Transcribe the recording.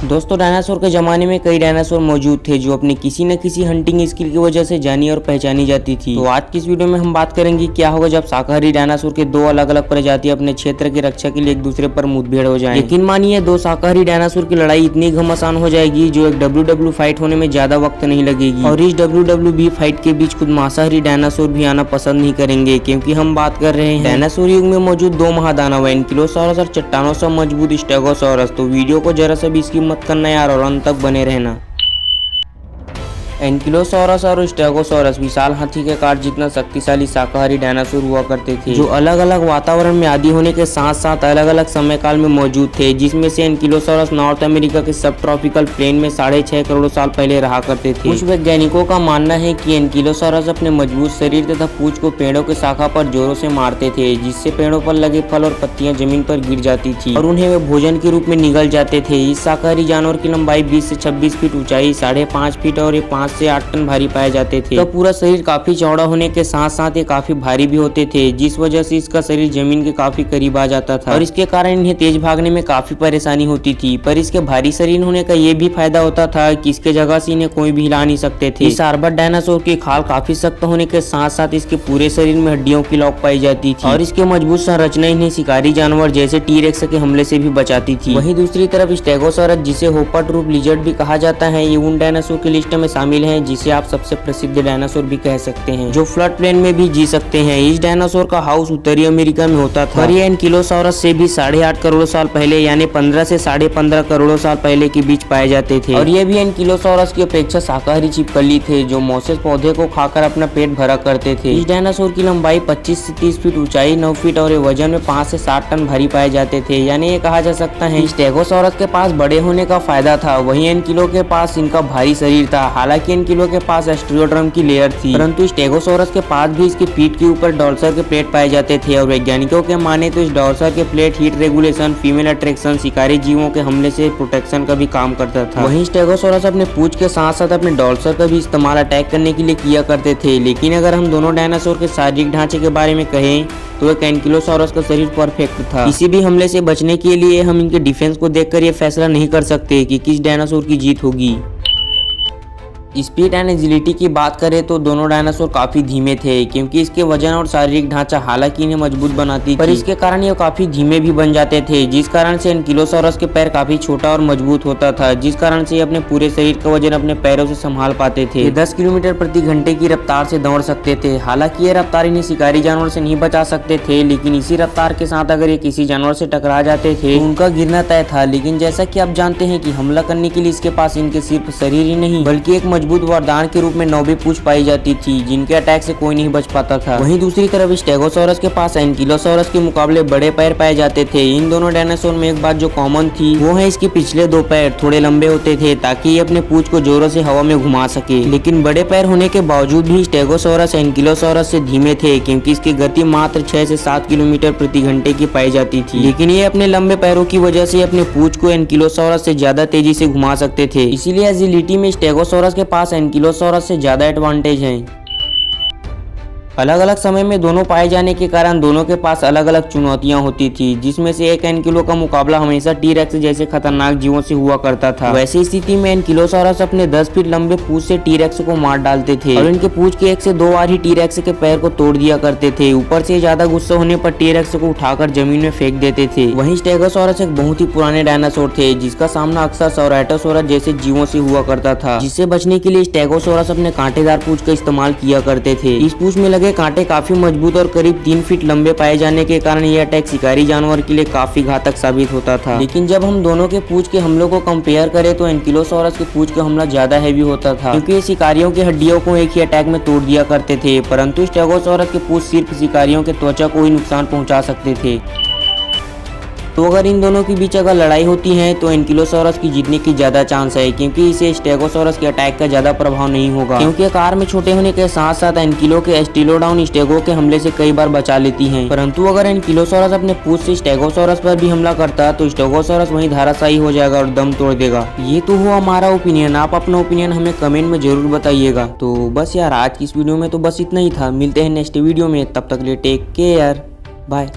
दोस्तों डायनासोर के जमाने में कई डायनासोर मौजूद थे जो अपने किसी न किसी हंटिंग स्किल की वजह से जानी और पहचानी जाती थी। तो आज की इस वीडियो में हम बात करेंगे क्या होगा जब शाकाहारी डायनासोर के दो अलग अलग प्रजाति अपने क्षेत्र की रक्षा के लिए एक दूसरे पर मुठभेड़ हो जाए। यकीन मानिए दो शाकाहारी डायनासोर की लड़ाई इतनी घमासान हो जाएगी जो एक WWE फाइट होने में ज्यादा वक्त नहीं लगेगी। और इस WWE फाइट के बीच खुद मांसाहारी डायनासोर भी आना पसंद नहीं करेंगे, क्योंकि हम बात कर रहे हैं डायनासोर युग में मौजूद दो महादानव एनकिलोसॉरस और चट्टानों से मजबूत स्टेगोसॉरस। तो वीडियो को जरा सा भी इसकी मत करना यार और अंत तक बने रहना। एनकिलोसॉरस और स्टेगोसॉरस विशाल हाथी के कार जितना शक्तिशाली शाकाहारी डायनासोर हुआ करते थे, जो अलग अलग वातावरण में आदि होने के साथ साथ अलग अलग समय काल में मौजूद थे। जिसमें से एनकिलोसॉरस नॉर्थ अमेरिका के सब ट्रॉपिकल प्लेन में 6.5 करोड़ साल पहले रहा करते थे। कुछ वैज्ञानिकों का मानना है कि एनकिलोसॉरस अपने मजबूत शरीर तथा पूंछ को पेड़ों की शाखा पर जोरों से मारते थे, जिससे पेड़ों पर लगे फल और पत्तियां जमीन पर गिर जाती थी और उन्हें वे भोजन के रूप में निगल जाते थे। इस शाकाहारी जानवर की लंबाई 20 से 26 फीट, ऊंचाई 5.5 फीट और 5 से 8 टन भारी पाए जाते थे। तो पूरा शरीर काफी चौड़ा होने के साथ साथ ये काफी भारी भी होते थे, जिस वजह से इसका शरीर जमीन के काफी करीब आ जाता था और इसके कारण इन्हें तेज भागने में काफी परेशानी होती थी। पर इसके भारी शरीर होने का ये भी फायदा होता था कि इसके जगह से इन्हें कोई भी हिला नहीं सकते थे। इस आर्बर डायनासोर की खाल काफी सख्त होने के साथ साथ इसके पूरे शरीर में हड्डियों की लॉक पाई जाती थी और इसके मजबूत संरचना इन्हें शिकारी जानवर जैसे टी-रेक्स के हमले से भी बचाती थी। वहीं दूसरी तरफ स्टेगोसॉरस, जिसे होपर ट्रूप लिजर्ड भी कहा जाता है, ये उन डायनासोर की लिस्ट में शामिल है जिसे आप सबसे प्रसिद्ध डायनासोर भी कह सकते हैं, जो फ्लड प्लेन में भी जी सकते हैं। इस डायनासोर का हाउस उत्तरी अमेरिका में होता था और ये एनकिलोसॉरस से भी 8.5 करोड़ साल पहले यानी 15 से 15.5 करोड़ साल पहले के बीच पाए जाते थे। और ये भी एनकिलोसॉरस की अपेक्षा शाकाहारी छिपकली थे जो मोसेस पौधे को खाकर अपना पेट भरा करते थे। इस डायनासोर की लंबाई 25 से 30 फीट, ऊंचाई 9 फीट और वजन में 5 से 7 टन भारी पाए जाते थे। यानी ये कहा जा सकता है स्टेगोसॉरस के पास बड़े होने का फायदा था, वहीं एनकिलो के पास इनका भारी शरीर था। हालांकि एनकिलो के पास एस्ट्रियोड्रम की लेयर थी, परंतु स्टेगोसॉरस के पास भी इसकी पीठ के ऊपर डॉर्सर के प्लेट पाए जाते थे। और वैज्ञानिकों के माने तो इस डॉर्सर के plate heat regulation, female attraction, शिकारी जीवों के हमले से प्रोटेक्शन का भी काम करता था। वहीं स्टेगोसॉरस अपने पूंछ के साथ साथ अपने डॉर्सर का भी इस्तेमाल अटैक करने के लिए किया करते थे। लेकिन अगर हम दोनों डायनासोर के शारीरिक ढांचे के बारे में कहें तो एक एनकिलोसॉरस का शरीर परफेक्ट था। किसी भी हमले से बचने के लिए हम इनके डिफेंस को देखकर ये फैसला नहीं कर सकते कि किस डायनासोर की जीत होगी। स्पीड एंड एजिलिटी की बात करें तो दोनों डायनासोर काफी धीमे थे, क्योंकि इसके वजन और शारीरिक ढांचा हालांकि इन्हें मजबूत बनाती पर इसके कारण ये काफी धीमे भी बन जाते थे, जिस कारण से एनकिलोसॉरस के पैर काफी छोटा और मजबूत होता था, जिस कारण से ये अपने पूरे शरीर का वजन अपने पैरों से संभाल पाते थे। ये 10 किलोमीटर प्रति घंटे की रफ्तार से दौड़ सकते थे। हालांकि ये रफ्तार इन्हें शिकारी जानवर से नहीं बचा सकते थे, लेकिन इसी रफ्तार के साथ अगर ये किसी जानवर से टकरा जाते थे तो उनका गिरना तय था। लेकिन जैसा कि आप जानते हैं कि हमला करने के लिए इसके पास इनके सिर्फ शरीर ही नहीं बल्कि एक मजबूत वरदान के रूप में 9 पूंछ पाई जाती थी, जिनके अटैक से कोई नहीं बच पाता था। वहीं दूसरी तरफ स्टेगोसॉरस के पास एनकिलोसॉरस के मुकाबले बड़े पैर पाए जाते थे। इन दोनों डायनासोर में एक बात जो कॉमन थी वो है इसके पिछले 2 पैर थोड़े लंबे होते थे ताकि ये अपने पूंछ को जोरों से हवा में घुमा सके। लेकिन बड़े पैर होने के बावजूद भी स्टेगोसॉरस एनकिलोसॉरस से धीमे थे, क्योंकि इसकी गति मात्र 6 से 7 किलोमीटर प्रति घंटे की पाई जाती थी। लेकिन ये अपने लंबे पैरों की वजह से अपने पूंछ को एनकिलोसॉरस से ज्यादा तेजी से घुमा सकते थे। इसीलिए एजिलिटी में स्टेगोसॉरस के पास एनकिलोसॉरस से ज्यादा एडवांटेज है। अलग अलग समय में दोनों पाए जाने के कारण दोनों के पास अलग अलग चुनौतियां होती थी, जिसमें से एक एनकिलो का मुकाबला हमेशा टी-रेक्स जैसे खतरनाक जीवों से हुआ करता था। वैसी स्थिति में एनकिलोसॉरस अपने 10 फीट लंबे पूंछ से टी-रेक्स को मार डालते थे और इनके पूंछ के 1 से 2 बार ही टी-रेक्स के पैर को तोड़ दिया करते थे। ऊपर से ज्यादा गुस्सा होने पर टी-रेक्स को उठाकर जमीन में फेंक देते थे। वहीं स्टेगोसॉरस एक बहुत ही पुराने डायनासोर थे, जिसका सामना अक्सर सौराटोसॉरस जैसे जीवों से हुआ करता था। जिससे बचने के लिए स्टेगोसॉरस अपने कांटेदार पूंछ का इस्तेमाल किया करते थे। इस पूंछ में लगे कांटे काफी मजबूत और करीब 3 फीट लंबे पाए जाने के कारण यह अटैक शिकारी जानवर के लिए काफी घातक साबित होता था। लेकिन जब हम दोनों के पूंछ के हमलों को कंपेयर करें तो एनकिलोसॉरस के पूंछ का हमला ज्यादा हैवी होता था, क्योंकि ये शिकारियों की हड्डियों को एक ही अटैक में तोड़ दिया करते थे। परंतु स्टेगोसॉरस के पूंछ सिर्फ शिकारियों के त्वचा को ही नुकसान पहुंचा सकते थे। तो अगर इन दोनों के बीच अगर लड़ाई होती है तो एनकिलोसॉरस की जीतने की ज्यादा चांस है, क्योंकि इसे स्टेगोसॉरस के अटैक का ज्यादा प्रभाव नहीं होगा, क्योंकि आकार में छोटे होने के साथ साथ एनकिलो के एस्टिलोडाउन स्टेगो के हमले से कई बार बचा लेती हैं। परंतु अगर एनकिलोसॉरस अपने पूंछ से स्टेगोसॉरस पर भी हमला करता तो स्टेगोसॉरस वहीं धाराशायी हो जाएगा और दम तोड़ देगा। ये तो हुआ हमारा ओपिनियन, आप अपना ओपिनियन हमें कमेंट में जरूर बताइएगा। तो बस यार आज की इस वीडियो में तो बस इतना ही था। मिलते हैं नेक्स्ट वीडियो में, तब तक के लिए टेक केयर, बाय।